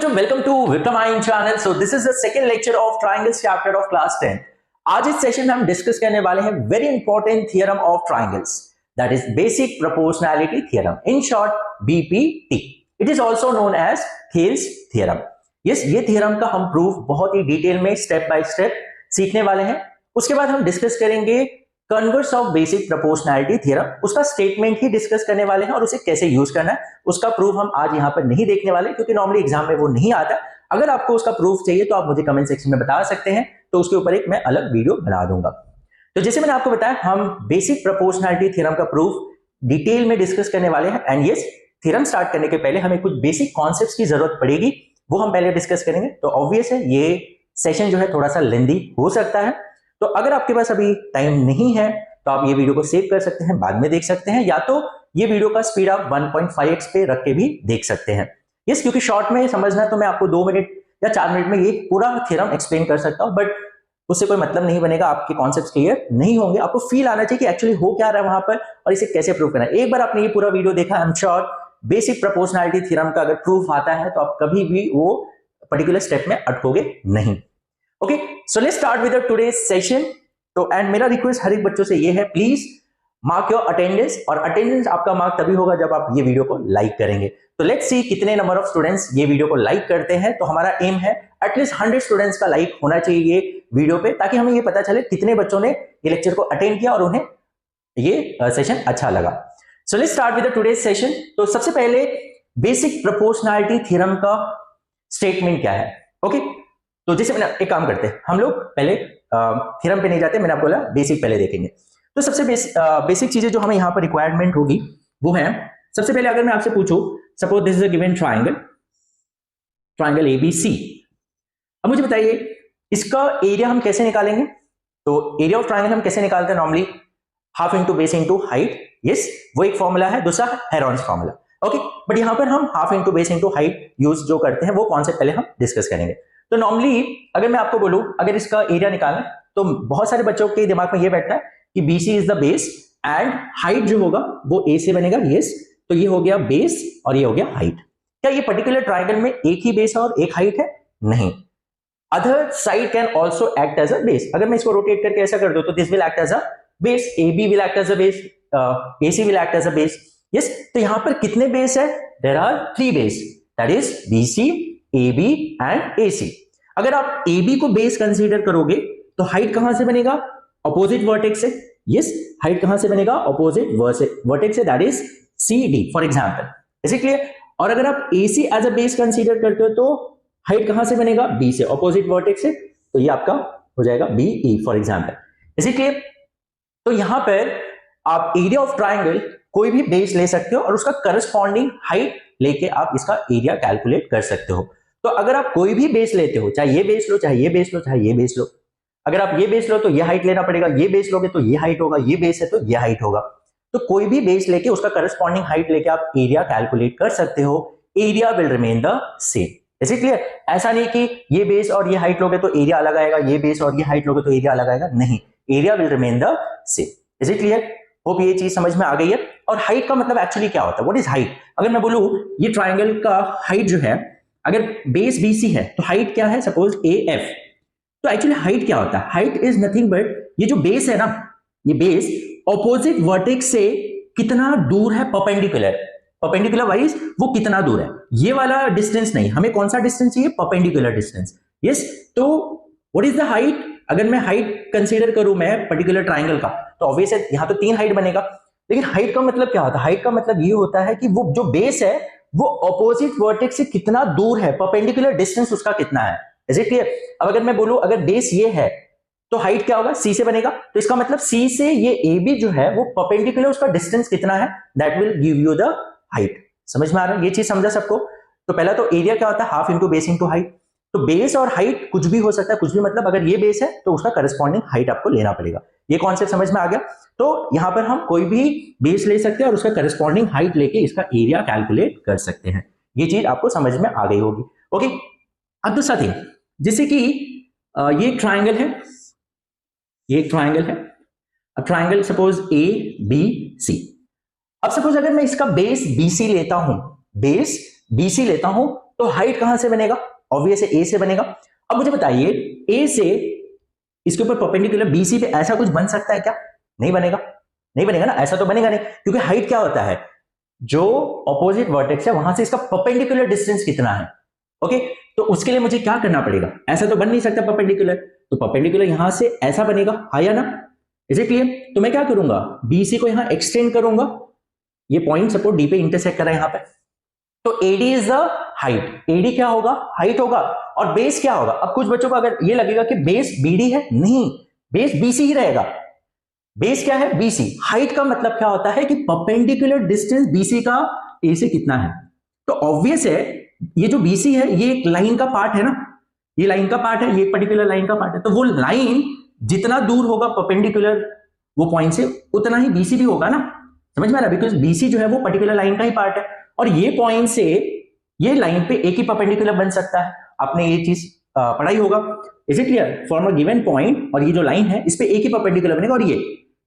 students, welcome to Vitamine channel. So this is the second lecture of triangles chapter of class 10. आज इस session में हम discuss करने वाले हैं very important theorem of triangles, that is basic proportionality theorem, in short BPT. It is also known as Thales theorem. Yes, ये theorem का हम प्रूफ बहुत ही डिटेल में स्टेप बाय स्टेप सीखने वाले हैं. उसके बाद हम डिस्कस करेंगे converse of basic proportionality theorem, उसका स्टेटमेंट ही डिस्कस करने वाले हैं और उसे कैसे यूज करना है उसका प्रूफ हम आज यहाँ पर नहीं देखने वाले क्योंकि नॉर्मली एग्जाम में वो नहीं आता. अगर आपको उसका प्रूफ चाहिए तो आप मुझे कमेंट सेक्शन में बता सकते हैं, तो उसके ऊपर एक मैं अलग वीडियो बना दूंगा. तो जैसे मैंने आपको बताया, हम बेसिक प्रोपोर्शनैलिटी थ्योरम का प्रूफ डिटेल में डिस्कस करने वाले हैं. एंड यस, थ्योरम स्टार्ट करने के पहले हमें कुछ बेसिक कॉन्सेप्ट्स की जरूरत पड़ेगी, वो हम पहले डिस्कस करेंगे. तो ऑब्वियस है ये सेशन जो है थोड़ा सा लेंदी हो सकता है, तो अगर आपके पास अभी टाइम नहीं है तो आप ये वीडियो को सेव कर सकते हैं, बाद में देख सकते हैं, या तो ये वीडियो का स्पीड आप 1.5x पे रख के भी देख सकते हैं. यस, क्योंकि शॉर्ट में समझना तो मैं आपको 2 मिनट या 4 मिनट में ये पूरा थ्योरम एक्सप्लेन कर सकता हूं, बट उससे कोई मतलब नहीं बनेगा, आपके कॉन्सेप्ट्स क्लियर नहीं होंगे. आपको फील आना चाहिए कि एक्चुअली हो क्या रहा है वहां पर और इसे कैसे प्रूव करना है. एक बार आपने ये पूरा वीडियो देखा, I am sure basic proportionality theorem का अगर प्रूफ आता है तो आप कभी भी वो पर्टिकुलर स्टेप में अटकोगे नहीं. Okay, so let's start with today's session. तो एंड मेरा रिक्वेस्ट हर एक बच्चों से ये है, प्लीज मार्क योर अटेंडेंस, और अटेंडेंस आपका मार्क तभी होगा जब आप ये वीडियो को लाइक करेंगे. तो लेट्स सी कितने नंबर ऑफ स्टूडेंट्स ये वीडियो को लाइक करते हैं. तो हमारा एम है एटलीस्ट 100 स्टूडेंट्स का लाइक होना चाहिए ये वीडियो पे, ताकि हमें ये पता चले कितने बच्चों ने ये लेक्चर को अटेंड किया और उन्हें ये सेशन अच्छा लगा. So let's start with today's session. तो सबसे पहले बेसिक प्रोपोर्शनैलिटी थ्योरम का स्टेटमेंट क्या है. ओके, तो जैसे मैंने एक काम करते हैं, हम लोग पहले थ्योरम पे नहीं जाते, मैंने आपको बोला बेसिक पहले देखेंगे. तो सबसे बेसिक चीजें जो हमें यहाँ पर रिक्वायरमेंट होगी वो है, सबसे पहले अगर मैं आपसे पूछूं, suppose this is a given triangle ABC. अब मुझे बताइए इसका एरिया हम कैसे निकालेंगे. तो एरिया ऑफ ट्राइंगल हम कैसे निकालते हैं normally, half into base into height. Yes, वो एक फॉर्मूला है, दूसरा हेरॉन्स फॉर्मूला. ओके, बट यहां पर हम half into base into height use जो करते हैं वो कॉन्सेप्ट पहले हम डिस्कस करेंगे. तो नॉर्मली अगर मैं आपको बोलूं अगर इसका एरिया निकालना, तो बहुत सारे बच्चों के दिमाग में ये बैठता है कि BC is the base and height जो होगा वो ए से बनेगा. यस, तो ये हो गया बेस और ये हो गया हाइट. क्या ये पर्टिकुलर ट्राइंगल में एक ही बेस है और एक हाइट है? नहीं, other side can also act as a base. अगर मैं इसको रोटेट करके ऐसा कर दूं तो this will act as a base, AB will act as a base, AC will act as a base. Yes, तो यहां पर कितने बेस है? There are 3 base, that is BC, AB and AC. अगर आप AB को बेस कंसीडर करोगे तो हाइट कहां से बनेगा? ऑपोजिट वर्टेक्स से. यस, हाइट कहां से बनेगा? ऑपोजिट वर्टेक्स से, that is CD for example. Is it clear? और अगर आप AC as a base consider करते हो तो हाइट कहां से बनेगा? B से, ऑपोजिट वर्टेक्स से, तो ये आपका हो जाएगा BE for example. Is it clear? तो यहां पर आप एरिया ऑफ ट्राइंगल कोई भी बेस ले सकते हो और उसका करस्पॉन्डिंग हाइट लेके आप इसका एरिया कैलकुलेट कर सकते हो. तो अगर आप कोई भी बेस लेते हो, चाहे ये बेस लो, चाहे ये बेस लो, चाहे ये बेस लो, अगर आप ये बेस लो तो ये हाइट लेना पड़ेगा, ये बेस लोगे तो ये हाइट होगा, ये बेस है तो ये हाइट होगा. तो कोई भी बेस लेके उसका करस्पॉन्डिंग हाइट लेके आप एरिया कैलकुलेट कर सकते हो. Area will remain the same. Is it clear? ऐसा नहीं कि ये बेस और ये हाइट लोगे तो एरिया अलग आएगा, ये बेस और ये हाइट लोगे तो एरिया अलग आएगा. नहीं, area will remain the same. Is it clear? Hope ये चीज समझ में आ गई है. और हाइट का मतलब एक्चुअली क्या होता है? What is height? अगर मैं बोलूं ये ट्राइंगल का हाइट जो है, अगर बेस BC है तो हाइट क्या है? Suppose AF. तो एक्चुअली हाइट क्या होता है? हाइट इज नथिंग बट ये जो बेस है ना, ये बेस ऑपोजिट वर्टेक्स से कितना दूर है परपेंडिकुलर वाइज, वो कितना दूर है, ये वाला डिस्टेंस नहीं, हमें कौन सा डिस्टेंस चाहिए? Perpendicular distance. यस, तो व्हाट इज द हाइट? अगर मैं हाइट कंसीडर करूं मैं पर्टिकुलर ट्राइंगल का, तो ऑब्वियस है यहां तो 3 हाइट बनेगा. लेकिन हाइट का मतलब क्या होता है? हाइट का मतलब ये होता है कि वो जो बेस है वो ऑपोजिट वर्टेक्स से कितना दूर है, परपेंडिकुलर डिस्टेंस उसका कितना है. Is it clear? अब अगर मैं बोलूं अगर बेस ये है तो हाइट क्या होगा? C से बनेगा. तो इसका मतलब C से ये AB जो है वो परपेंडिकुलर, उसका डिस्टेंस कितना है, that will give you the height. समझ में आ रहा है? ये चीज समझा सबको? तो पहला तो एरिया क्या होता है? Half into base into height. तो बेस और हाइट कुछ भी हो सकता है, कुछ भी मतलब अगर ये बेस है तो उसका करस्पॉन्डिंग हाइट आपको लेना पड़ेगा. ये कॉन्सेप्ट समझ में आ गया? तो यहां पर हम कोई भी बेस ले सकते हैं और उसका करस्पॉन्डिंग हाइट लेके इसका एरिया कैलकुलेट कर सकते हैं. ये चीज आपको समझ में आ गई होगी. ओके, अब दूसरा थिंग, जैसे कि ये ट्राइंगल है, ये एक ट्राइंगल है, अब ट्राइंगल सपोज ABC. अब सपोज अगर मैं इसका बेस BC लेता हूं, बेस BC लेता हूं, तो हाइट कहां से बनेगा? ऑब्वियस है ए से बनेगा। अब मुझे बताइए ए से इसके ऊपर परपेंडिकुलर बीसी पे ऐसा कुछ बन सकता है क्या? नहीं बनेगा, नहीं बनेगा ना, ऐसा तो बनेगा नहीं, क्योंकि हाइट क्या होता है, जो ऑपोजिट वर्टेक्स है वहां से इसका परपेंडिकुलर डिस्टेंस कितना है। ओके, तो उसके लिए मुझे क्या करना पड़ेगा? ऐसा तो बन नहीं सकता परपेंडिकुलर, तो परपेंडिकुलर यहां से ऐसा बनेगा, हाँ या ना? Is it clear? तो मैं क्या करूंगा, बीसी को यहां एक्सटेंड करूंगा, ये पॉइंट सपोज डी पे इंटरसेक्ट कर रहा है यहां पे, तो AD is the height. AD क्या होगा? हाइट होगा। और बेस क्या होगा? अब कुछ बच्चों को अगर ये लगेगा कि बेस बीडी है, नहीं, बेस बीसी ही रहेगा। बेस क्या है? बीसी। हाइट का मतलब क्या होता है कि परपेंडिकुलर डिस्टेंस बीसी का ए से कितना है। तो ऑब्वियस है ये जो बीसी है ये एक लाइन का पार्ट है ना, ये लाइन का पार्ट है, ये पर्टिकुलर लाइन का पार्ट है, तो वो लाइन जितना दूर होगा परपेंडिकुलर वो पॉइंट से उतना ही बीसी भी होगा ना। समझ में आ रहा है? बिकॉज बीसी जो है वो पर्टिकुलर लाइन का ही पार्ट है, और ये पॉइंट से ये लाइन पे एक ही परपेंडिकुलर बन सकता है। आपने ये चीज पढ़ाई होगा। Is it clear? For a given point, और ये जो लाइन है इस पे एक ही परपेंडिकुलर बनेगा, और ये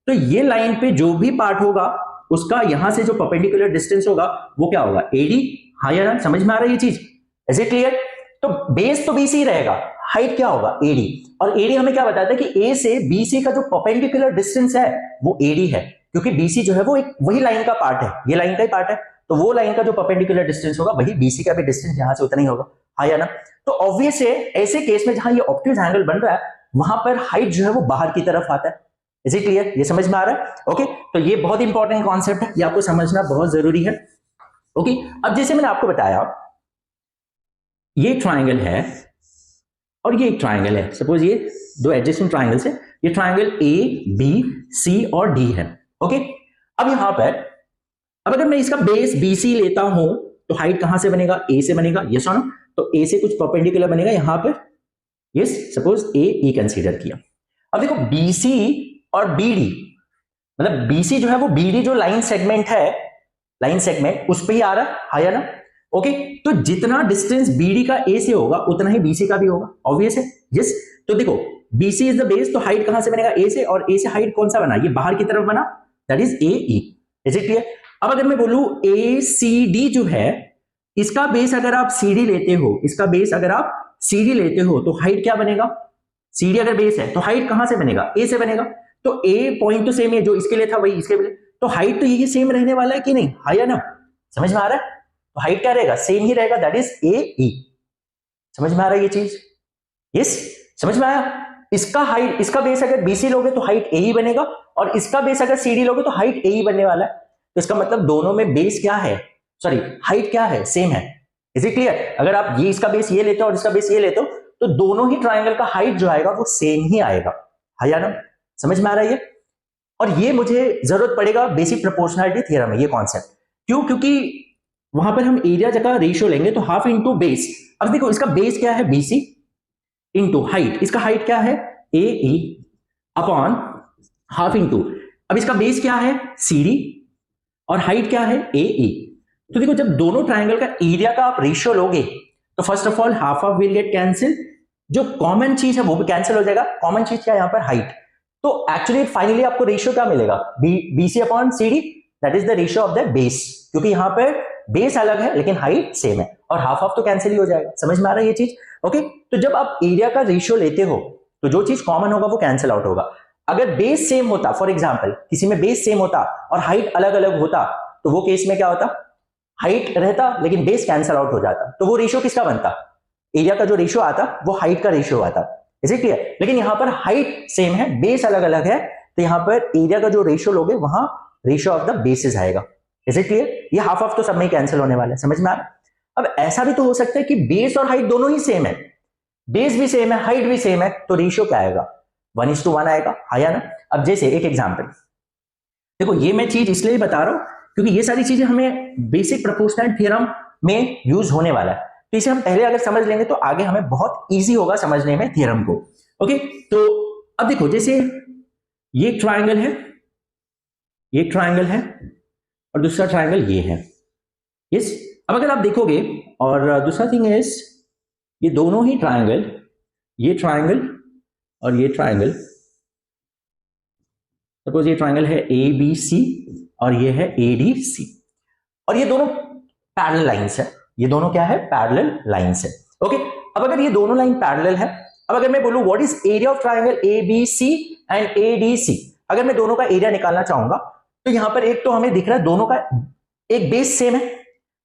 तो ये लाइन पे जो भी पार्ट होगा उसका यहां से जो परपेंडिकुलर डिस्टेंस होगा वो क्या होगा? एडी। हाँ या ना? समझ में आ रहा है ये चीज? Is it clear? तो बेस तो बीसी रहेगा, हाइट क्या होगा? एडी। और एडी हमें क्या बताता है कि ए से बीसी का जो परपेंडिकुलर डिस्टेंस है वो एडी है, क्योंकि बीसी जो है वो एक वही लाइन का पार्ट है, ये लाइन का ही पार्ट है, तो वो लाइन का जो परपेंडिकुलर डिस्टेंस होगा वही बीसी का भी डिस्टेंस यहां से उतना ही होगा। हाँ या ना? तो ऑब्वियस है ऐसे केस में जहां ये ऑब्ट्यूज एंगल बन रहा है वहां पर हाइट जो है वो बाहर की तरफ आता है। Is it clear? ये समझ में आ रहा है? ओके, तो ये बहुत इंपॉर्टेंट कॉन्सेप्ट है, ये आपको समझना बहुत जरूरी है। ओके, अब जैसे मैंने आपको बताया ये ट्राइंगल है और ये एक ट्राइंगल है, सपोज ये दो एडजेसेंट ट्राइंगल्स है, ये ट्राइंगल ए बी सी और डी है। ओके, अब यहां पर अब अगर मैं इसका बेस बीसी लेता हूं तो हाइट कहां से बनेगा? ए से बनेगा, यस और नो? तो ए से कुछ परपेंडिकुलर बनेगा यहां पर, यस, सपोज ए कंसीडर किया। अब देखो बीसी और बीडी, मतलब बीसी जो है वो बीडी जो लाइन सेगमेंट है, लाइन सेगमेंट उस पे ही आ रहा है, हाँ या ना? ओके, तो जितना डिस्टेंस बीडी का ए से होगा उतना ही बीसी का भी होगा, ऑब्वियस है, यस। तो देखो बीसी इज द बेस, तो हाइट कहां से बनेगा? ए से, और ए से हाइट कौन सा बना? ये बाहर की तरफ बना, that is a E. Is it clear? अब अगर मैं बोलूं ए सी डी जो है इसका बेस अगर आप सीडी लेते हो, इसका बेस अगर आप सीडी लेते हो तो हाइट क्या बनेगा? सीडी अगर बेस है तो हाइट कहां से बनेगा? ए से बनेगा। तो ए पॉइंट तो सेम है, जो इसके लिए था वही इसके लिए, तो हाइट तो यही सेम रहने वाला है कि नहीं? हाँ या ना? समझ में आ रहा है? तो हाइट क्या रहेगा? सेम ही रहेगा, दैट इज ए ई। समझ में आ रहा है ये चीज? यस, समझ में आया? इसका हाइट, इसका बेस अगर बीसी लोगे तो हाइट ए ही बनेगा, और इसका बेस अगर सीडी लोगे तो हाइट ए ही बनने वाला है। तो इसका मतलब दोनों में बेस क्या है, सॉरी हाइट क्या है? सेम है। Is it clear? अगर आप ये इसका बेस ये लेते हो और इसका बेस ये लेते हो तो दोनों ही ट्राइंगल का हाइट जो आएगा वो सेम ही आएगा, हाँ या ना? समझ में आ रहा है ये? और ये मुझे जरूरत पड़ेगा बेसिक प्रोपोर्शनलिटी थ्योरम में, ये कॉन्सेप्ट। क्यों? क्योंकि वहां पर हम एरिया जगह रेशियो लेंगे, तो हाफ इंटू बेस। अब देखो इसका बेस क्या है? बीसी इंटू हाइट, इसका हाइट क्या है? ए ई अपॉन हाफ इंटू, अब इसका बेस क्या है? सीडी, और हाइट क्या है? ए ई। तो देखो जब दोनों ट्राइंगल का एरिया का आप रेशियो लोगे तो first of all half of will get cancel, जो कॉमन चीज है वो भी कैंसिल हो जाएगा। कॉमन चीज क्या है यहाँ पर? हाइट। तो एक्चुअली फाइनली आपको रेशियो क्या मिलेगा? BC upon CD, that is the ratio of the base, क्योंकि यहाँ पर बेस अलग है लेकिन हाइट सेम है, और हाफ ऑफ तो कैंसिल ही हो जाएगा। समझ में आ रहा है ये चीज? ओके, तो जब आप एरिया का रेशियो लेते हो तो जो चीज कॉमन होगा वो कैंसिल आउट होगा। अगर बेस सेम होता, फॉर एग्जाम्पल किसी में बेस सेम होता और हाइट अलग अलग होता, तो वो केस में क्या होता? हाइट रहता लेकिन बेस कैंसिल आउट हो जाता, तो वो रेशियो किसका बनता? एरिया का जो रेशियो आता वो हाइट का रेशियो आता। Is it clear? लेकिन यहां पर हाइट सेम है, बेस अलग अलग है, तो यहां पर एरिया का जो रेशियो लोगे वहां रेशियो ऑफ द बेसिस आएगा। Is it clear? ये हाफ ऑफ तो सब में कैंसिल होने वाला है। समझ में आ रहा है? अब ऐसा भी तो हो सकता है कि बेस और हाइट दोनों ही सेम है, बेस भी सेम है हाइट भी सेम है, तो रेशियो क्या आएगा? 1:1 आएगा, आया ना? अब जैसे एक एग्जांपल देखो, ये मैं चीज इसलिए बता रहा हूं क्योंकि ये सारी चीजें हमें बेसिक प्रोपोर्शनल थ्योरम में यूज होने वाला है, तो इसे हम पहले अगर समझ लेंगे तो आगे हमें बहुत इजी होगा समझने में थ्योरम को। ओके, तो अब देखो जैसे ये ट्राइंगल है, ये ट्राइंगल है, और दूसरा ट्राइंगल ये है। यस, अब अगर आप देखोगे, और दूसरा थिंग इज ये दोनों ही ट्राइंगल, ये ट्राइंगल और ये ट्राइंगल, सपोज ये ट्राइंगल है ए बी सी और ये है ए डी सी, और ये दोनों पैरेलल लाइंस है, ये दोनों क्या है, पैरेलल लाइंस है। ओके, अब अगर ये दोनों लाइन पैरेलल है, अब अगर मैं बोलूं what is area of triangle ABC and ADC, अगर मैं दोनों का एरिया निकालना चाहूंगा तो यहां पर एक तो हमें दिख रहा है दोनों का एक बेस सेम है,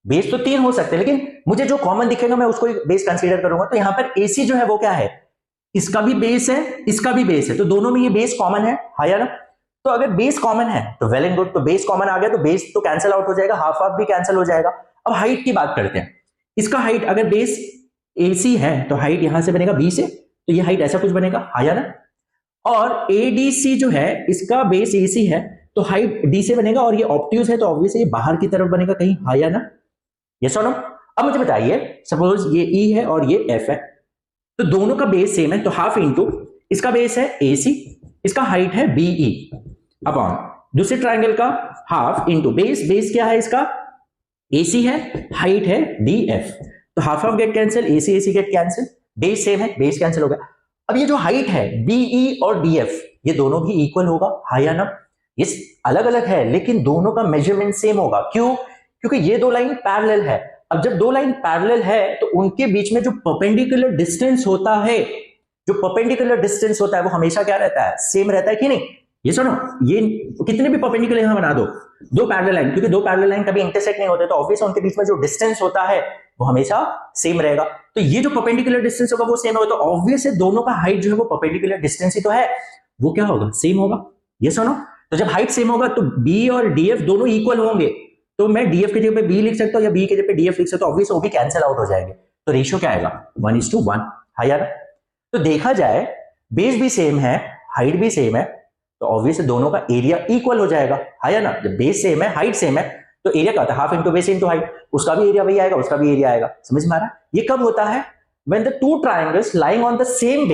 बेस तो 3 हो सकते हैं लेकिन मुझे जो कॉमन दिखेगा मैं उसको बेस कंसीडर करूंगा। तो यहां पर AC जो है वो क्या है, इसका भी बेस है, इसका भी बेस है, तो दोनों में ये बेस कॉमन है, हाँ या ना। तो अगर बेस कॉमन है तो वेल एंड गुड, तो बेस कॉमन आ गया तो बेस तो कैंसिल आउट हो जाएगा, हाफ हाफ भी कैंसिल हो जाएगा। अब हाइट की बात करते हैं, इसका हाइट अगर बेस AC है तो हाइट यहां से बनेगा B से, तो ये हाइट ऐसा कुछ बनेगा, हाँ या ना। और ADC जो है इसका बेस AC है तो हाइट D से बनेगा, और ये ऑब्ट्यूज है तो ऑब्वियसली ये बाहर की तरफ बनेगा कहीं, हाँ या ना, यस और नो। अब मुझे बताइए सपोज ये E है और ये F है, तो दोनों का बेस सेम है, तो हाफ इंटू इसका बेस है AC, इसका हाइट है BE अपॉन दूसरे ट्राइंगल का हाफ इंटू बेस क्या है इसका AC है, हाइट है DF, तो half half get cancel, AC get cancel, base same है, बेस कैंसिल हो गया। अब ये जो हाइट है BE और DF ये दोनों भी इक्वल होगा, हाँ या ना। ये अलग अलग है लेकिन दोनों का मेजरमेंट सेम होगा, क्यों, क्योंकि ये दो लाइन पैरेलल है। अब जब दो लाइन पैरेलल है तो उनके बीच में जो परपेंडिकुलर डिस्टेंस होता है, जो परपेंडिकुलर डिस्टेंस होता है वो हमेशा क्या रहता है, सेम रहता है कि नहीं। ये सुनो, ये कितने भी परपेंडिकुलर यहां बना दो पैरेलल लाइन, क्योंकि दो पैरेलल लाइन कभी इंटरसेक्ट नहीं होते तो ऑब्वियस उनके बीच में जो डिस्टेंस होता है वो हमेशा सेम रहेगा। तो ये जो परपेंडिकुलर डिस्टेंस होगा वो सेम होगा, तो ऑब्वियस है दोनों का हाइट जो है वो परपेंडिकुलर डिस्टेंस ही तो है, वो क्या होगा, सेम होगा। ये सुनो, तो जब हाइट सेम होगा तो B और DF दोनों इक्वल होंगे, तो मैं DF की जगह पे B लिख सकता हूं या B की जगह पे DF लिख सकता हूं, ऑब्वियस वो भी कैंसिल आउट हो जाएंगे, तो रेशियो क्या आएगा 1:1, हाँ यार। तो देखा जाए बेस भी सेम है, हाइट भी सेम है, तो ऑब्वियस दोनों का एरिया इक्वल हो जाएगा, हाँ या ना। जब बेस सेम है, हाइट सेम है, तो एरिया क्या होता है, half into base into height, उसका भी एरिया वही आएगा, उसका भी एरिया आएगा, समझ में आ रहा है। ये कब होता है, when the two triangles lying on the same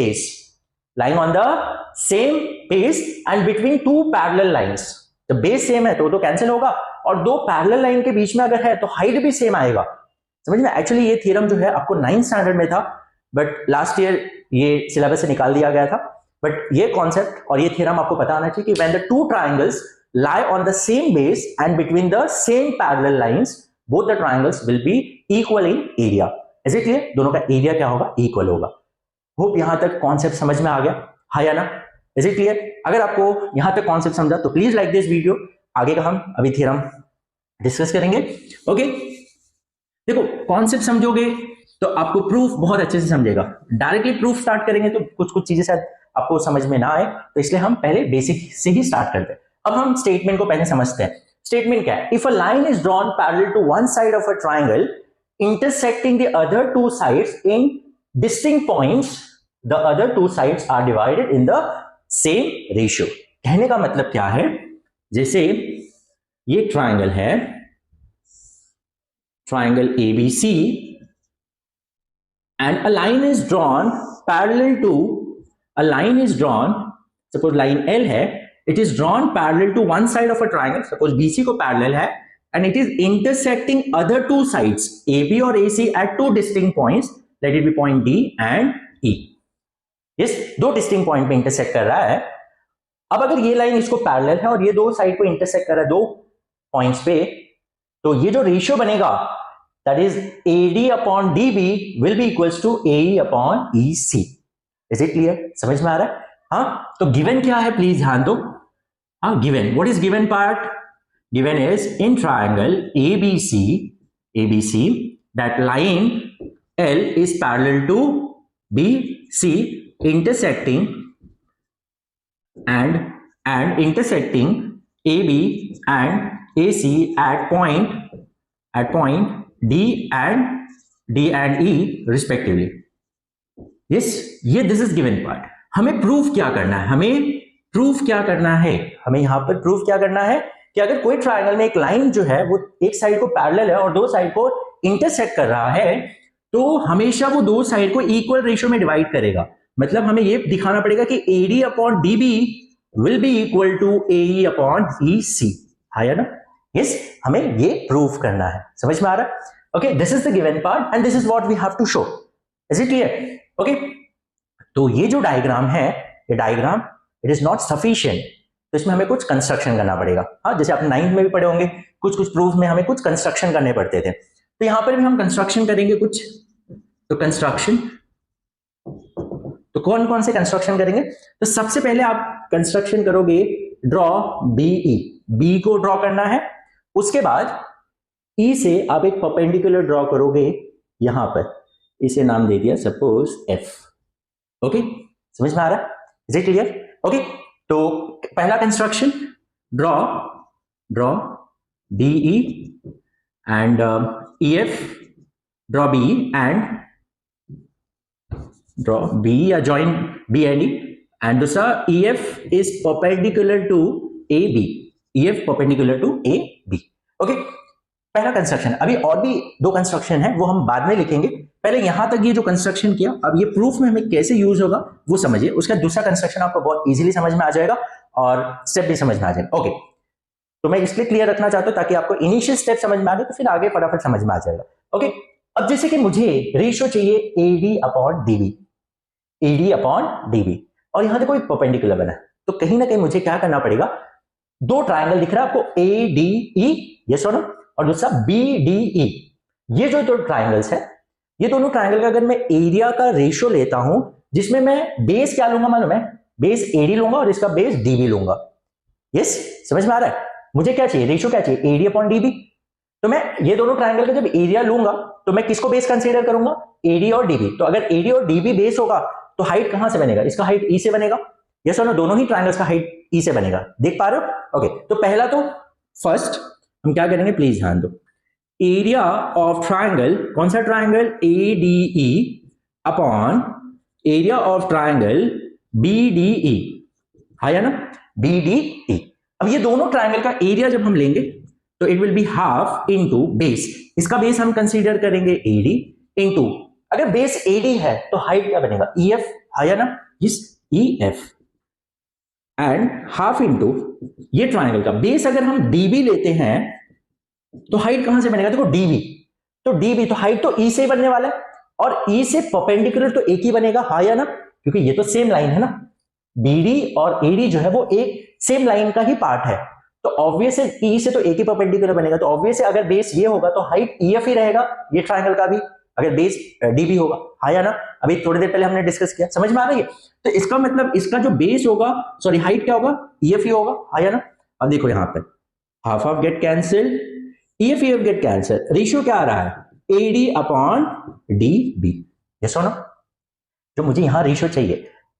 base and between two parallel lines, जब बेस सेम है तो कैंसिल होगा, और दो पैरेलल लाइन के बीच में अगर है तो हाइट भी सेम आएगा, समझ में। एक्चुअली ये थ्योरम जो है आपको 9th स्टैंडर्ड में था, बट लास्ट ईयर ये सिलेबस से निकाल दिया गया था, बट ये कॉन्सेप्ट और ये थ्योरम आपको पता होना चाहिए कि when the two triangles lie on the same base and between the same parallel lines both the triangles will be equal in area। Is it clear? दोनों का एरिया क्या होगा, इक्वल होगा। होप यहां तक कॉन्सेप्ट समझ में आ गया, हाँ या ना। Is it clear? अगर आपको यहां तक कॉन्सेप्ट समझा तो प्लीज लाइक दिस वीडियो। आगे का हम अभी थ्योरम डिस्कस करेंगे। ओके, देखो कॉन्सेप्ट समझोगे तो आपको प्रूफ बहुत अच्छे से समझेगा। डायरेक्टली प्रूफ स्टार्ट करेंगे तो कुछ कुछ चीजें शायद आपको समझ में ना आए, तो इसलिए हम पहले बेसिक से ही स्टार्ट करते हैं। अब हम स्टेटमेंट को पहले समझते हैं। स्टेटमेंट क्या है, if a line is drawn parallel to one side of a triangle intersecting the other two sides in distinct points, the other two sides are divided in the same ratio। कहने का मतलब क्या है, जैसे ये triangle है, triangle ABC, and a line is drawn parallel to, a line is drawn, suppose line L है, it is drawn parallel to one side of a triangle, suppose BC को parallel है, and it is intersecting other two sides AB or AC at two distinct points, let it be point D and E। yes, दो distinct point पे intersect कर रहा है। अब अगर ये लाइन इसको पैरेलल है और ये दो साइड को intersect कर रहा है दो पॉइंट्स पे, तो ये जो रेशियो बनेगा that is AD upon DB will be equals to AE upon EC। is it clear? समझ में आ रहा है? हाँ, तो गिवन क्या है प्लीज ध्यान दो। हाँ, given, what is given part? Given is in triangle ABC that line L is parallel to BC intersecting and intersecting AB and AC at point D and E respectively। yes, ये this is given part। हमें proof क्या करना है, हमें यहां पर proof क्या करना है कि अगर कोई ट्रायंगल में एक लाइन जो है वो एक साइड को पैरेलल है और दो साइड को इंटरसेक्ट कर रहा है, तो हमेशा वो दो साइड को इक्वल रेशियो में डिवाइड करेगा। मतलब हमें ये दिखाना पड़ेगा कि AD upon DB will be equal to AE upon EC, हाँ या ना। यस, हमें ये प्रूफ करना है, समझ में आ रहा है? Okay, this is the given part and this is what we have to show. Is it clear? Okay, तो ये जो डायग्राम है, ये diagram it is not sufficient, तो इसमें हमें कुछ कंस्ट्रक्शन करना पड़ेगा। हाँ, जैसे आप 9th में भी पढ़े होंगे, कुछ प्रूफ में हमें कुछ कंस्ट्रक्शन करने पड़ते थे। तो यहां पर भी हम कंस्ट्रक्शन करेंगे कुछ, तो कंस्ट्रक्शन, तो कौन कौन से कंस्ट्रक्शन करेंगे? तो सबसे पहले आप कंस्ट्रक्शन करोगे ड्रॉ बीई, बी को ड्रॉ करना है, उसके बाद ई से आप एक परपेंडिकुलर ड्रॉ करोगे यहां पर, इसे नाम दे दिया सपोज एफ। ओके, समझ में आ रहा है? Is it clear? ओके, तो पहला construction draw BE and EF, draw BE and draw B या join B and E, and दूसरा EF is perpendicular to A B, EF perpendicular to A B. Okay, पहला construction. अभी और भी दो construction है, वो हम बाद में लिखेंगे, पहले यहां तक ये जो कंस्ट्रक्शन किया, अब ये प्रूफ में हमें कैसे यूज होगा वो समझिए, उसका दूसरा कंस्ट्रक्शन आपको बहुत इजीली समझ में आ जाएगा और स्टेप भी समझ में आ जाएगा। ओके, तो मैं इसलिए क्लियर रखना चाहता हूं ताकि आपको इनिशियल स्टेप समझ में आ जाए, तो फिर आगे फटाफट समझ में आ जाएगा। ओके, अब जैसे कि मुझे रेशियो चाहिए AD upon DB, AD upon DB, और यहां देखो एक परपेंडिकुलर बना है, तो कहीं ना कहीं मुझे क्या करना पड़ेगा, दो ट्रायंगल दिख रहा है आपको ADE, यस और नो, और दूसरा BDE। ये जो दो ट्रायंगल्स है, ये दोनों ट्रायंगल का अगर मैं एरिया का रेशियो लेता हूं, जिसमें मैं बेस क्या लूंगा मालूम है, बेस AD लूंगा और इसका बेस DB लूंगा। यस, समझ में आ रहा है? मुझे क्या चाहिए, रेशियो क्या चाहिए, AD अपॉन DB। तो मैं ये दोनों ट्रायंगल का जब एरिया लूंगा तो मैं किसको बेस कंसीडर करूंगा, AD और DB। तो अगर AD और DB बेस होगा तो हाइट कहां से बनेगा, इसका हाइट E से बनेगा। यस और नो, दोनों ही ट्रायंगल्स का हाइट E से बनेगा, देख पा रहे हो? ओके, तो पहला तो फर्स्ट हम क्या करेंगे, प्लीज ध्यान दो, एरिया ऑफ ट्रायंगल, कौन सा triangle, ADE upon area of triangle BDE, हाँ या ना, BDE। अब ये दोनों ट्रायंगल का एरिया जब हम लेंगे तो it will be half into base, इसका बेस हम कंसीडर करेंगे AD इनटू, अगर बेस AD है तो हाइट क्या बनेगा, EF, हाँ या ना, इस EF, एंड हाफ इनटू ये ट्रायंगल का बेस अगर हम DB लेते हैं तो हाइट कहां से बनेगा, देखो DB, तो DB तो हाइट तो E से बनने वाला है, और E से परपेंडिकुलर तो एक ही बनेगा, हाँ या ना, क्योंकि ये तो सेम लाइन है ना, BD और AD जो है वो एक सेम लाइन का ही पार्ट है, तो ऑब्वियस है E से तो एक ही परपेंडिकुलर बनेगा, तो ऑब्वियस है अगर बेस ये होगा तो हाइट EF ही रहेगा, ये ट्रायंगल का भी, अगर बेस DB होगा, हाँ या ना, अभी थोड़ी देर पहले हमने डिस्कस किया, समझ में आ रही है? तो इसका मतलब इसका जो बेस होगा, सॉरी हाइट क्या होगा, EF ही होगा, हाँ या ना। अब देखो यहां पे half of get cancel, EF get cancel, ratio क्या आ रहा है, AD अपॉन DB, यस और नो, जो मुझे यहां रेशियो चाहिए,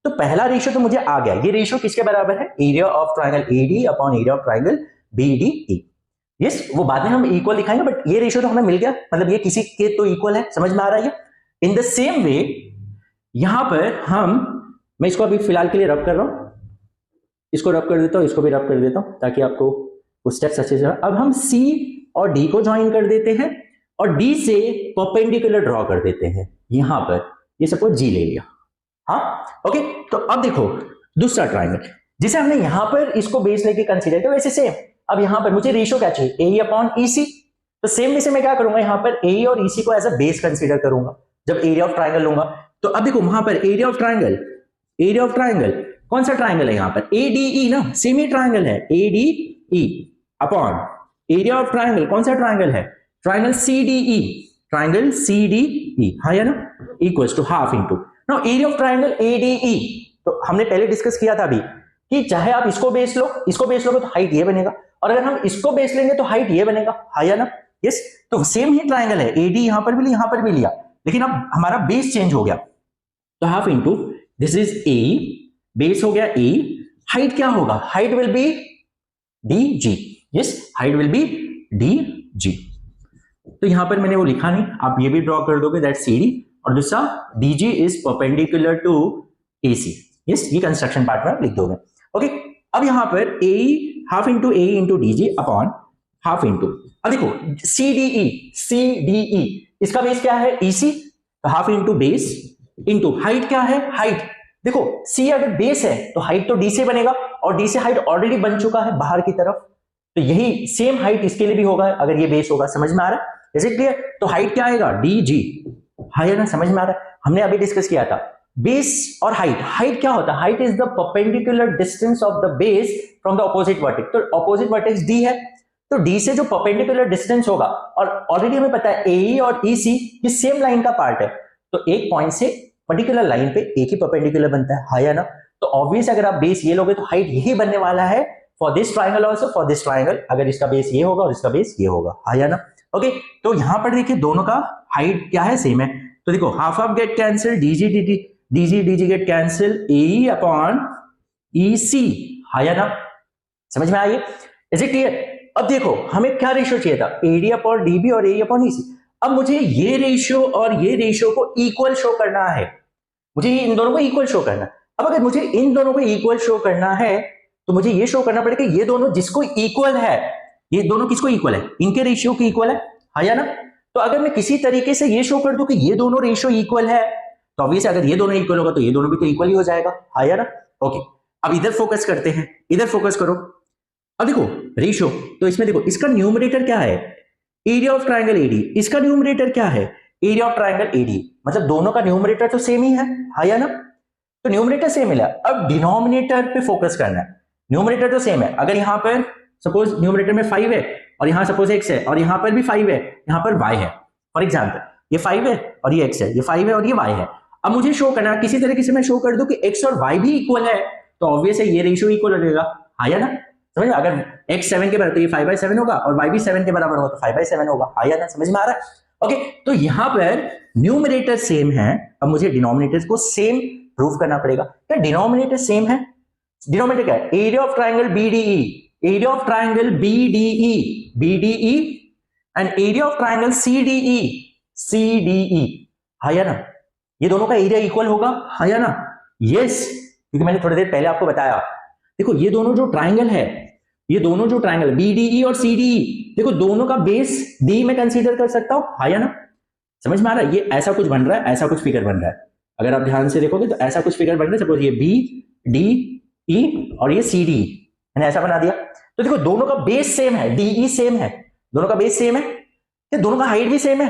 तो पहला रेशियो तो मुझे आ गया, ये रेशियो किसके बराबर है, area of triangle AD upon area of triangle BDE। Yes, वो बाद में हम इक्वल दिखाएंगे, बट ये रेशियो तो हमें मिल गया, मतलब ये किसी के तो इक्वल है, समझ में आ रहा है? इन द सेम वे यहां पर मैं इसको अभी फिलहाल के लिए रब कर रहा हूं, इसको रब कर देता हूं, इसको भी रब कर देता हूं, ताकि आपको कुछ स्टेप्स अच्छे से। अब हम C और D को ज्वाइन कर देते हैं और D से परपेंडिकुलर ड्रॉ कर देते हैं यहां पर, ये सपोज G ले लिया, हाँ ओके। तो अब देखो दूसरा ट्रायंगल जिसे हमने यहां पर इसको बेस लेके कंसीडर किया, वैसे सेम अब यहां पर मुझे रेशियो क्या चाहिए, AE अपॉन EC, तो सेम में से मैं क्या करूंगा, यहां पर AE और EC को एज अ बेस कंसीडर करूंगा जब एरिया ऑफ ट्रायंगल लूंगा। तो अब देखो वहां पर एरिया ऑफ ट्रायंगल कौन सा ट्रायंगल है यहां पर, ADE ना, सेम ही ट्रायंगल है, ADE upon area of triangle कौन सा ट्रायंगल है, ट्रायंगल CDE, हाँ या ना, equals to half into now area of triangle ADE। तो हमने पहले डिस्कस किया था अभी कि चाहे आप इसको बेस लोगे तो हाइट ये बनेगा, और अगर हम इसको बेस लेंगे तो हाइट ये बनेगा, हाँ या ना, यस। तो सेम ही ट्रायंगल है, AD यहां पर भी, यहां पर भी लिया, लेकिन अब हमारा बेस चेंज हो गया, तो half into this is A, base हो गया A, हाइट क्या होगा, height will be DG, yes, height will be DG। तो यहां पर मैंने वो लिखा नहीं, आप ये भी ड्रॉ कर दोगे, दैट CD, और दूसरा DG is perpendicular to AC, yes, ये कंस्ट्रक्शन पार्ट में आप लिख दोगे। ओके, अब यहां पर AE half into AE into DG upon half into, अब देखो CDE इसका बेस क्या है, EC, तो half into base into height क्या है, हाइट देखो C अगर बेस है तो हाइट तो D से बनेगा, और D से हाइट ऑलरेडी बन चुका है बाहर की तरफ, तो यही सेम हाइट इसके लिए भी होगा अगर ये बेस होगा, समझ में आ रहा है, इज इट क्लियर? तो हाइट क्या आएगा, DG, हाँ या ना, समझ में आ रहा है? हमने अभी डिस्कस किया था बेस और हाइट क्या होता है, height is the perpendicular distance of the base from the opposite vertex, तो ऑपोजिट वर्टेक्स D है, तो डी से जो परपेंडिकुलर डिस्टेंस होगा, और ऑलरेडी हमें पता है एई और ईसी ये सेम लाइन का पार्ट है, तो एक पॉइंट से पर्टिकुलर लाइन पे एक ही परपेंडिकुलर बनता है, हाँ या ना? तो ऑब्वियस अगर आप बेस ये लोगे तो हाइट यही बनने वाला है for this triangle also, for this triangle, अगर इसका बेस ये होगा और इसका बेस ये होगा, हाँ या ना? ओके, तो यहां पर देखिए दोनों का हाइट क्या है, सेम है। तो देखो half of get cancel, DG get cancel, AE upon EC, हाँ या ना? समझ में आई? Is it clear? अब देखो हमें क्या रेशियो चाहिए था, एडी अपॉन डीबी और ए अपॉन ईसी। अब मुझे ये रेशियो और ये रेशियो को इक्वल शो करना है, मुझे इन दोनों को इक्वल शो करना है। अब अगर मुझे इन दोनों को इक्वल शो करना है तो मुझे ये शो करना पड़ेगा ये दोनों जिसको इक्वल है, ये दोनों किसको इक्वल है, इनके रेशियो की इक्वल है, हाँ या ना? तो अगर मैं किसी तरीके से ये शो कर दूं कि ये दोनों रेशियो इक्वल है, तो ऑब्वियस अगर ये दोनों इक्वल होगा तो ये दोनों भी तो इक्वल ही हो जाएगा, हाँ या ना? ओके, अब इधर फोकस करते हैं, इधर फोकस करो। अब देखो रेशियो, तो इसमें देखो इसका न्यूमरेटर क्या है, एरिया ऑफ ट्राइंगल एडी, इसका न्यूमरेटर क्या है, एरिया ऑफ ट्राइंगल एडी, मतलब दोनों का न्यूमरेटर तो सेम ही है, हाँ या ना? तो न्यूमरेटर सेम मिला। अब डिनोमिनेटर पे फोकस करना है, न्यूमरेटर तो सेम है, अगर यहां पर सपोज न्यूमरेटर में 5 है और यहां सपोज x है और यहां पर भी 5 है, यहां पर y है, फॉर एग्जांपल ये 5 है और ये x है, ये 5 है और ये y है। अब मुझे शो करना है किसी तरीके से मैं शो कर दूं कि x और y भी इक्वल है, तो ऑब्वियस है ये रेशियो इक्वल लगेगा, हाँ या ना? समझ में? अगर x 7 के बराबर तो ये 5/7 होगा और y भी 7 के बराबर होगा तो 5/7 होगा, हाँ या ना? समझ में आ रहा है? ओके, तो यहां पर न्यूमरेटर सेम है, अब मुझे डिनोमिनेटर को सेम प्रूव करना पड़ेगा। क्या डिनोमिनेटर सेम है? डिनोमिनेटर क्या है, area of triangle BDE, area of triangle BDE and area of triangle CDE, हाँ या ना? ये दोनों का एरिया इक्वल होगा, हाँ या ना? यस, क्योंकि मैंने थोड़ी देर पहले आपको बताया, देखो ये दोनों जो ट्राइंगल है, ये दोनों जो ट्राइंगल बीडीई और सीडीई, देखो दोनों का बेस डी में कंसीडर कर सकता हूं, हाँ या ना? समझ में आ रहा है? ये ऐसा कुछ बन रहा है, ऐसा कुछ फिगर बन रहा है, अगर आप ध्यान से देखोगे तो ऐसा कुछ फिगर बन रहा है, सपोज ये बी डी ई और ये सी डी, मैंने ऐसा बना दिया। तो देखो दोनों का बेस सेम है, डीई सेम है, दोनों का बेस सेम है, दोनों का हाइट भी सेम है,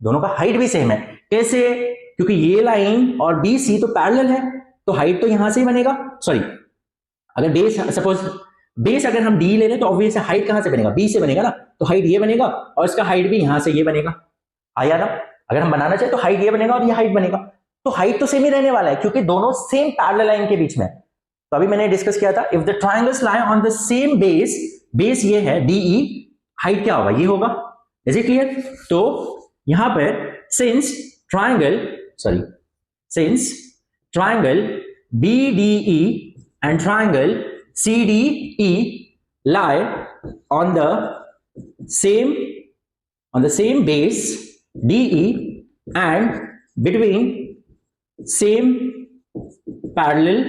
दोनों का हाइट भी सेम है। कैसे? क्योंकि ये लाइन और बी सी तो पैरेलल है, तो हाइट तो यहां से ही बनेगा, सॉरी अगर बेस सपोज बेस अगर हम डी ले लें तो ऑब्वियस हाइट कहां से बनेगा, बी से बनेगा ना, तो हाइट ये बनेगा और इसका हाइट भी यहां से ये बनेगा, आया ना? अगर हम बनाना चाहे तो हाइट ये बनेगा और ये हाइट बनेगा, तो हाइट तो सेम ही रहने वाला है क्योंकि दोनों सेम पैरेलल लाइन के बीच में। तो अभी मैंने डिस्कस किया था, if the triangles lie on the same base, base ये है डीई, हाइट क्या होगा, ये होगा। Is it clear? तो यहां पर since triangle BDE and triangle CDE lie on the same base DE and between same parallel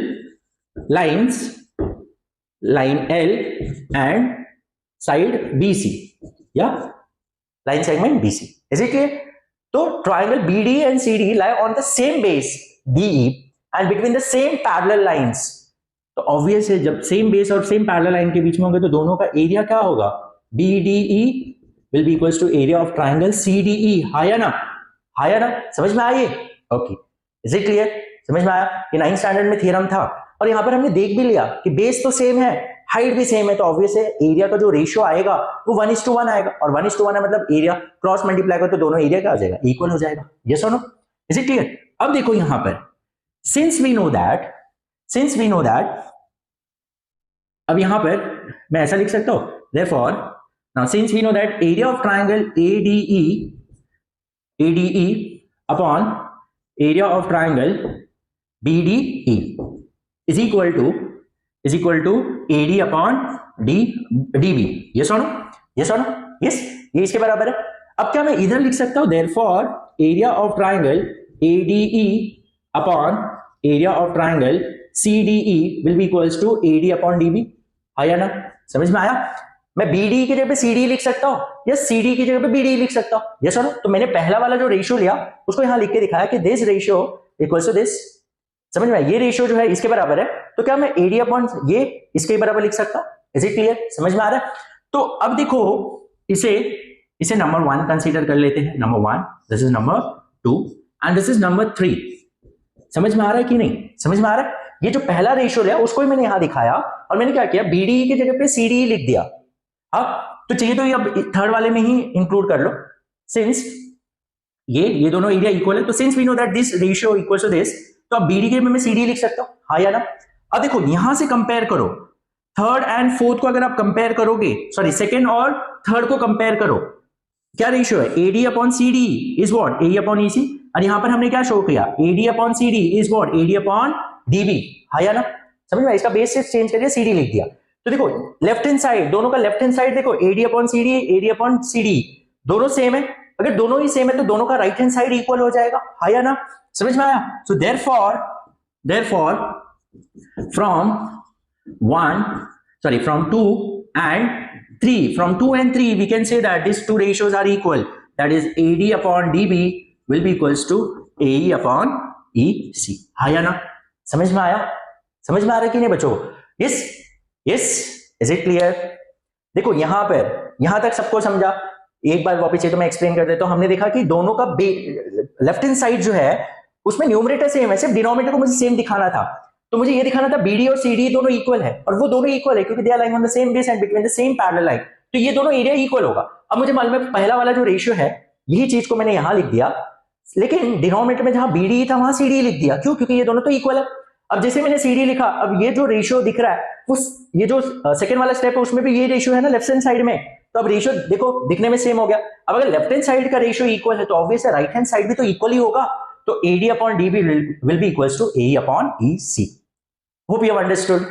lines, line L and side BC, yeah, line segment BC. Is it clear? So triangle BDE and CDE lie on the same base DE and between the same parallel lines. तो obvious है जब same base और same parallel line के बीच में होंगे तो दोनों का एरिया क्या होगा, BDE will be equals to area of triangle CDE, हाँ या ना? हाँ या ना? समझ में आइए? Okay, is it clear? समझ में आया? ये 9th स्टैंडर्ड में थ्योरम था और यहाँ पर हमने देख भी लिया कि बेस तो सेम है, हाइट भी सेम है, तो ऑब्वियस है एरिया का जो रेशियो आएगा वो 1:1 आएगा, और 1:1 है मतलब एरिया क्रॉस मल्टीप्लाई करो तो दोनों एरिया क्या आ जाएगा, इक्वल हो जाएगा। यस और नो? Is it clear? अब देखो यहां पर since we know that अब यहां पर मैं ऐसा लिख सकता हूं, therefore now since we know that area of triangle ADE upon area of triangle BDE is equal to AD upon DB. yes or no? yes, ये इसके बराबर है। अब क्या मैं इधर लिख सकता हूं, therefore area of triangle ADE upon area of triangle CDE will be equals to AD upon DB, आया ना? समझ में आया? मैं BD की जगह पे CD लिख सकता हूं या CD की जगह पे BD लिख सकता हूं। यस और नो? तो मैंने पहला वाला जो रेशियो लिया उसको यहां लिख के दिखाया कि this ratio equals to this. समझ में आया? ये रेशियो जो है इसके बराबर है, तो क्या मैं AD अपॉन ये इसके बराबर लिख सकता हूं? Is it clear? समझ में आ रहा है? तो अब देखो इसे नंबर 1 कंसीडर कर लेते हैं, number 1, this is number 2 and this is number 3। समझ में आ रहा है कि नहीं? समझ में आ रहा है? ये जो पहला रेशियो लिया उसको ही मैंने यहां दिखाया और मैंने क्या किया, BDE की जगह पे CDE लिख दिया। अब तो चाहिए तो ये अब थर्ड वाले में ही इंक्लूड कर लो, सिंस ये दोनों एरिया इक्वल है, तो since we know that this ratio equal to this, तो अब बीडी के में सीडी लिख सकता हूं, हाँ या ना। अब देखो यहां से कंपेयर करो, थर्ड एंड फोर्थ को अगर आप कंपेयर करोगे, सॉरी सेकंड और थर्ड को कंपेयर करो, क्या रेशियो है, AD upon CD is what, AD upon EC, और यहां पर हमने क्या शो किया, AD upon CD is what, AD upon DB, हाँ या ना। समझ में, इसका बेस से चेंज करके सीडी लिख दिया। तो देखो लेफ्ट हैंड साइड, दोनों का लेफ्ट हैंड साइड देखो, AD upon CD, AD upon CD दोनों सेम है, अगर दोनों ही सेम है तो दोनों का राइट हैंड साइड इक्वल हो जाएगा, हाँ या ना। समझ में आया। So therefore from 2 and 3 we can say that these two ratios are equal, that is AD upon DB will be equals to AE upon EC, हाँ या ना। समझ में आया, समझ में आ रहा है कि नहीं बच्चों? Yes, is it clear? देखो यहां तक सबको समझा, एक बार वापस तो मैं एक्सप्लेन कर देता हूं। हमने देखा कि दोनों का लेफ्ट हैंड साइड जो है उसमें न्यूमरेटर सेम है, सिर्फ डिनोमिनेटर को मुझे सेम दिखाना था, तो मुझे ये दिखाना था बीडी और सीडी दोनों इक्वल है, और वो दोनों इक्वल है क्योंकि they are lying on the same base and between the same parallel line, तो ये दोनों एरिया इक्वल होगा। अब मुझे मालूम है पहला वाला जो रेशियो है यही चीज को मैंने यहां लिख दिया, लेकिन डिनोमिनेटर में जहां बीडी था वहां सीडी लिख दिया, क्यों? क्योंकि ये दोनों तो इक्वल है। अब जैसे मैंने सीडी लिखा, अब ये जो रेशियो दिख रहा है उस ये जो सेकंड वाला स्टेप है उसमें भी ये रेशियो है ना लेफ्ट हैंड साइड में, तो अब रेशियो देखो दिखने में सेम हो गया। अब अगर लेफ्ट हैंड साइड का रेशियो इक्वल है तो ऑब्वियस है राइट हैंड साइड भी तो इक्वल ही होगा, तो AD upon DB will be equals to AE upon EC. Hope you have understood.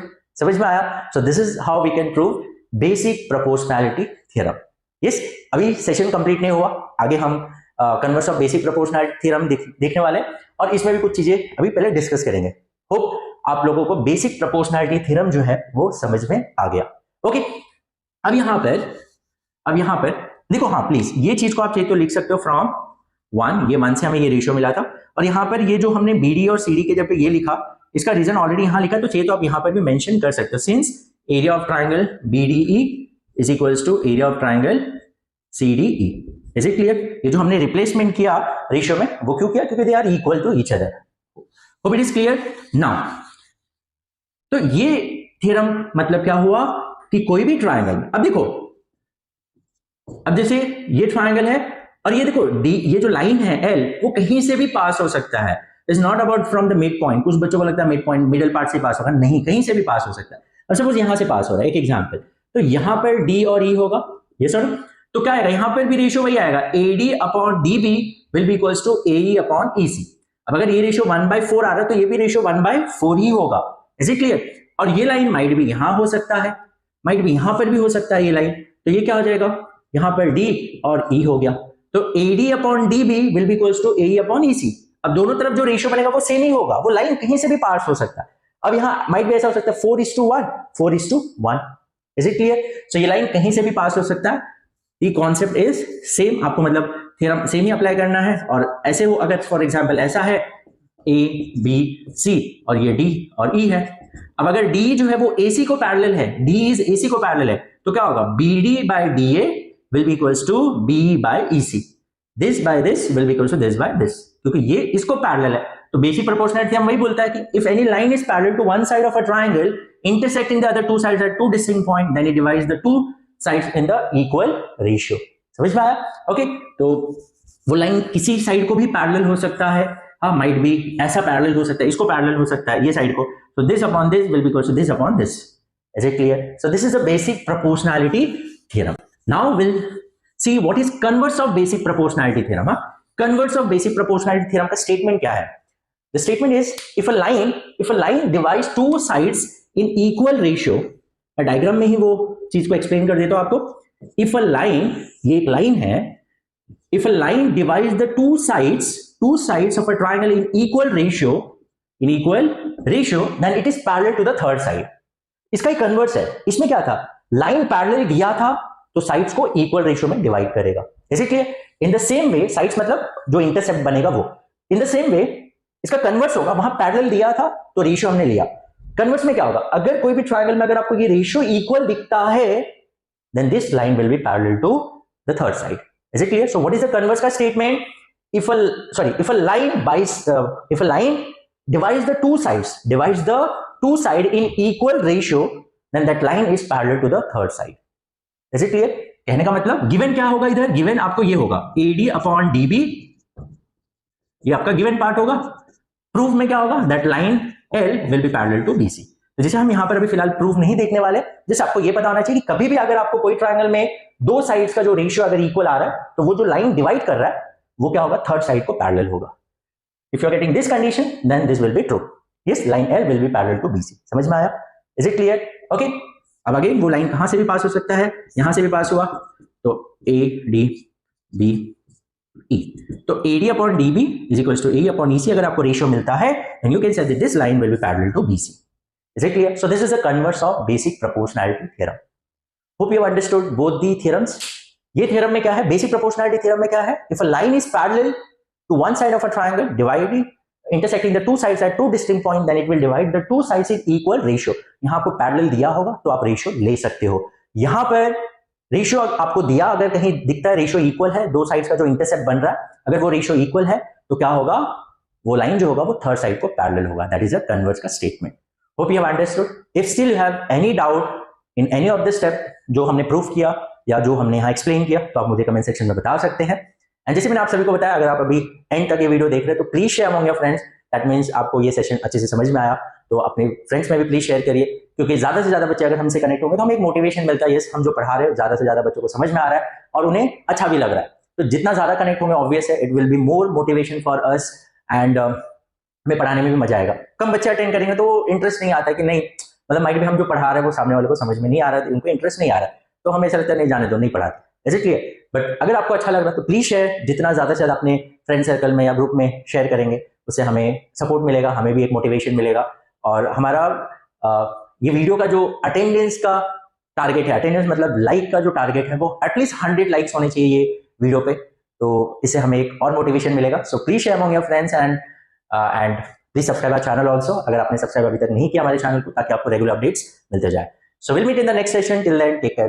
समझ में आया? So this is how we can prove basic proportionality theorem. Yes, अभी सेशन कंप्लीट नहीं हुआ, आगे हम converse of basic proportionality theorem देखने वाले हैं, और इसमें भी कुछ चीजें अभी पहले डिस्कस करेंगे। होप आप लोगों को बेसिक प्रोपोर्शनैलिटी थ्योरम जो है वो समझ में आ गया। ओके, अब यहां पर देखो, हाँ प्लीज ये चीज को आप चाहिए तो लिख सकते हो फ्रॉम 1, ये 1 से हमें ये रेशियो मिला था, और यहाँ पर ये जो हमने BD और CD के जब पे ये लिखा, इसका रीजन ऑलरेडी यहाँ लिखा, तो चाहिए तो आप यहाँ पर भी मेंशन कर सकते हो, since area of triangle BDE is equals to area of triangle CDE। Is it clear? ये जो हमने रिप्लेसमेंट किया रेशियो में वो क्यों किया? क्योंकि they are equal to each other. Hope it is clear now. तो ये थ्योरम मतलब क्या हुआ कि कोई भी ट्राइंगल, अब देखो, अब जैसे ये ट्राइंगल है और ये देखो डी, ये जो लाइन है L वो कहीं से भी पास हो सकता है, is not about from the mid point. कुछ बच्चों को लगता है मिड पॉइंट मिडिल पार्ट से पास होगा, नहीं, कहीं से भी पास हो सकता है। अब सपोज यहां से पास हो रहा है, एक एग्जांपल, तो यहां पर D और E होगा, ये सर, तो क्या आएगा यहां पर भी रेशियो वही आएगा, AD upon DB will be equals to AE upon EC। अब अगर ये रेशियो 1/4 आ रहा है तो ये भी रेशियो 1/4 ही होगा। Is it clear? और ये लाइन माइट भी यहां हो सकता है, माइट भी यहां पर भी हो सकता है ये लाइन, तो ये क्या हो जाएगा, यहां पर D और E हो गया, तो AD upon DB will be equals to AE upon EC। अब दोनों तरफ जो रेशियो बनेगा वो सेम ही होगा, वो लाइन कहीं से भी पास हो सकता है। अब यहां माइट भी ऐसा हो सकता है 4:1, 4:1। Is it clear? सो ये लाइन कहीं से भी पास हो सकता है। दी कॉन्सेप्ट इज सेम, आपको मतलब थ्योरम सेम ही अप्लाई करना है। और ऐसे हो, अगर फॉर एग्जांपल ऐसा है A B C और ये D और E है, अब अगर D जो है वो AC को पैरेलल है, D इज AC को पैरेलल है, तो क्या होगा, BD by DA will be equals to BE by EC, this by this will be equals to this by this, क्योंकि ये इसको पैरेलल है। तो बेसिक प्रोपोर्शनैलिटी हम वही बोलता है कि if any line is parallel to one side of a triangle intersecting the other two sides at two distinct points, then it divides the two sides in the equal ratio। समझ में आया? Okay, तो वो line किसी side को भी parallel हो सकता है, हाँ, माइट भी ऐसा पैरेलल हो सकता है, इसको पैरेलल हो सकता है ये साइड को, so this upon this will be equals to this upon this। Is it clear? So this is a basic proportionality theorem. Now we'll see what is converse of basic proportionality theorem। Converse of basic proportionality theorem का statement क्या है? The statement is if a line divides two sides in equal ratio, diagram में ही वो चीज को explain कर देता हूं आपको। If a line, ये एक लाइन है, if a line divides the two sides of a triangle in equal ratio, then it is parallel to the third side। इसका एक कन्वर्स है। इसमें क्या था, लाइन पैरेलल दिया था तो साइड्स को इक्वल रेशियो में डिवाइड करेगा। इसीलिए in the same way, sides मतलब जो इंटरसेप्ट बनेगा वो, इन द सेम वे इसका कन्वर्स होगा, वहां पैरेलल दिया था तो रेशियो हमने लिया। कन्वर्स में क्या होगा, अगर कोई भी ट्रायंगल में अगर आपको ये रेशियो इक्वल दिखता है, then this line will be parallel to the third side. Is it clear? So what is the converse का statement? if a line divides the two side in equal ratio, then that line is parallel to the third side। Is it clear? कहने का मतलब given क्या होगा, इधर given आपको ये होगा AD अपॉन DB, ये आपका गिवन पार्ट होगा। प्रूफ में क्या होगा, that line L will be parallel to BC। तो जैसे हम यहां पर अभी फिलहाल प्रूफ नहीं देखने वाले, जैसे आपको ये पता होना चाहिए कि कभी भी अगर आपको कोई ट्रायंगल में दो साइड्स का जो रेशियो अगर इक्वल आ रहा है, तो वो जो लाइन डिवाइड कर रहा है वो क्या होगा, थर्ड साइड को पैरेलल होगा। If you are getting this condition then this will be true. Yes, line L will be parallel to BC। समझ में आया? Is it clear? ओके, अब अगेन वो लाइन कहां से भी पास हो सकता है, यहां से भी पास हुआ, तो ADBE, तो AD upon DB is equals to AE upon EC। अगर आपको रेशियो मिलता है then you can say that this line will be parallel to BC. Is it clear? So this is the converse of basic proportionality theorem. Hope you have understood both the theorems. ये theorem में क्या है, basic proportionality theorem में क्या है, if a line is parallel to one side of a triangle dividing intersecting the two sides at two distinct points, then it will divide the two sides in equal ratio. यहाँ आपको parallel दिया होगा तो आप ratio ले सकते हो। यहाँ पर रेशियो आपको दिया, अगर कहीं दिखता है रेशियो इक्वल है, दो साइड्स का जो इंटरसेप्ट बन रहा है अगर वो रेशियो इक्वल है तो क्या होगा, वो लाइन जो होगा वो थर्ड साइड को पैरेलल होगा। दैट इज अ कन्वर्स का statement. Hope you have understood. If still you have any doubt in any of the step जो हमने प्रूफ किया या जो हमने यहाँ एक्सप्लेन किया, तो आप मुझे कमेंट सेक्शन में बता सकते हैं। एंड जैसे मैंने आप सभी को बताया, अगर आप अभी एंड तक ये वीडियो देख रहे हैं तो please share among your friends. That means आपको ये सेशन अच्छे से समझ में आया, तो अपने फ्रेंड्स में भी प्लीज शेयर करिए, क्योंकि ज्यादा से ज्यादा बच्चे अगर हमसे कनेक्ट होंगे तो हमें एक मोटिवेशन मिलता है, यस हम जो पढ़ा रहे हैं ज्यादा से ज्यादा बच्चों को समझ में आ रहा है और उन्हें अच्छा भी लग रहा है। तो जितना ज्यादा कनेक्ट होंगे ऑब्वियस है it will be more motivation for us and हमें पढ़ाने में भी मजा आएगा। कम बच्चे अटेंड करेंगे तो इंटरेस्ट नहीं आता है कि नहीं, मतलब माइट भी हम जो पढ़ा रहे हैं वो सामने वाले को समझ में नहीं आ रहा है, उनको इंटरेस्ट नहीं आ रहा है, तो हमें ऐसा लगता है नहीं जाने दो, नहीं पढ़ाते। ऐसे क्लियर? बट अगर आपको अच्छा लग रहा है तो प्लीज शेयर, जितना ज्यादा से ज्यादा अपने फ्रेंड सर्कल में या ग्रुप में शेयर करेंगे उससे हमें सपोर्ट मिलेगा, हमें भी एक मोटिवेशन मिलेगा। और हमारा ये वीडियो का जो अटेंडेंस का टारगेट है, अटेंडेंस मतलब लाइक का जो टारगेट है, वो एटलीस्ट 100 लाइक्स होने चाहिए ये वीडियो पे, तो इससे हमें एक और मोटिवेशन मिलेगा। So please share among your friends and please subscribe our channel also, अगर आपने सब्सक्राइब अभी तक नहीं किया हमारे चैनल को, ताकि आपको रेगुलर अपडेट्स मिलते जाए। So will meet in the next session, till then take care.